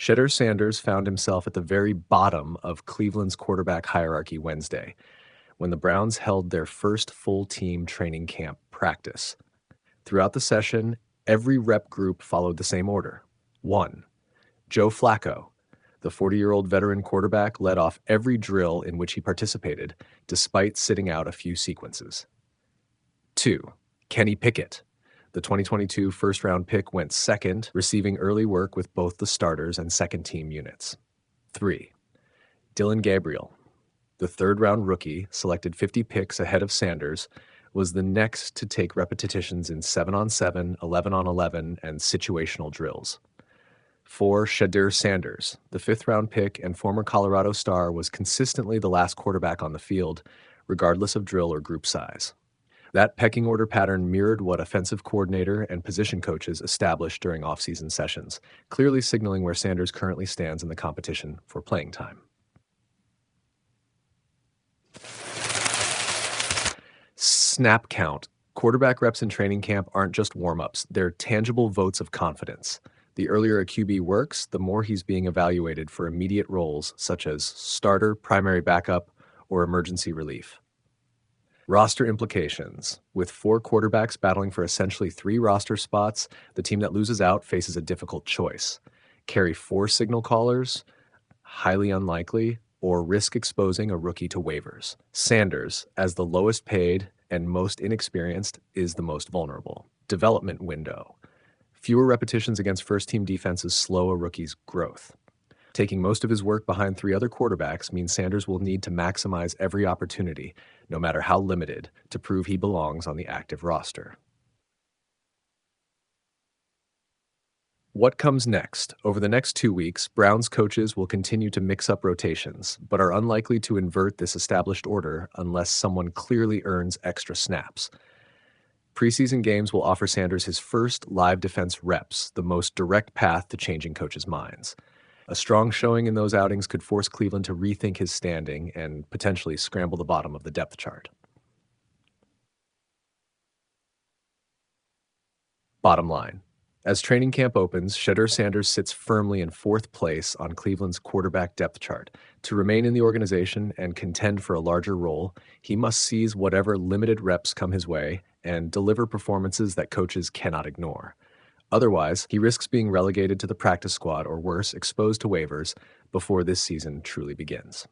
Shedeur Sanders found himself at the very bottom of Cleveland's quarterback hierarchy Wednesday, when the Browns held their first full-team training camp practice. Throughout the session, every rep group followed the same order. 1. Joe Flacco, the 40-year-old veteran quarterback, led off every drill in which he participated, despite sitting out a few sequences. 2. Kenny Pickett, the 2022 first-round pick, went second, receiving early work with both the starters and second-team units. 3. Dylan Gabriel, the third-round rookie, selected 50 picks ahead of Sanders, was the next to take repetitions in 7-on-7, 11-on-11, and situational drills. 4. Shedeur Sanders, the fifth-round pick and former Colorado star, was consistently the last quarterback on the field, regardless of drill or group size. That pecking order pattern mirrored what offensive coordinator and position coaches established during off-season sessions, clearly signaling where Sanders currently stands in the competition for playing time. Snap count. Quarterback reps in training camp aren't just warm-ups, they're tangible votes of confidence. The earlier a QB works, the more he's being evaluated for immediate roles such as starter, primary backup, or emergency relief. Roster implications. With 4 quarterbacks battling for essentially 3 roster spots, the team that loses out faces a difficult choice. Carry 4 signal callers? Highly unlikely. Or risk exposing a rookie to waivers. Sanders, as the lowest paid and most inexperienced, is the most vulnerable. Development window. Fewer repetitions against first-team defenses slow a rookie's growth. Taking most of his work behind 3 other quarterbacks means Sanders will need to maximize every opportunity, no matter how limited, to prove he belongs on the active roster. What comes next? Over the next 2 weeks, Browns coaches will continue to mix up rotations, but are unlikely to invert this established order unless someone clearly earns extra snaps. Preseason games will offer Sanders his first live defense reps, the most direct path to changing coaches' minds. A strong showing in those outings could force Cleveland to rethink his standing and potentially scramble the bottom of the depth chart. Bottom line. As training camp opens, Shedeur Sanders sits firmly in 4th place on Cleveland's quarterback depth chart. To remain in the organization and contend for a larger role, he must seize whatever limited reps come his way and deliver performances that coaches cannot ignore. Otherwise, he risks being relegated to the practice squad or worse, exposed to waivers before this season truly begins.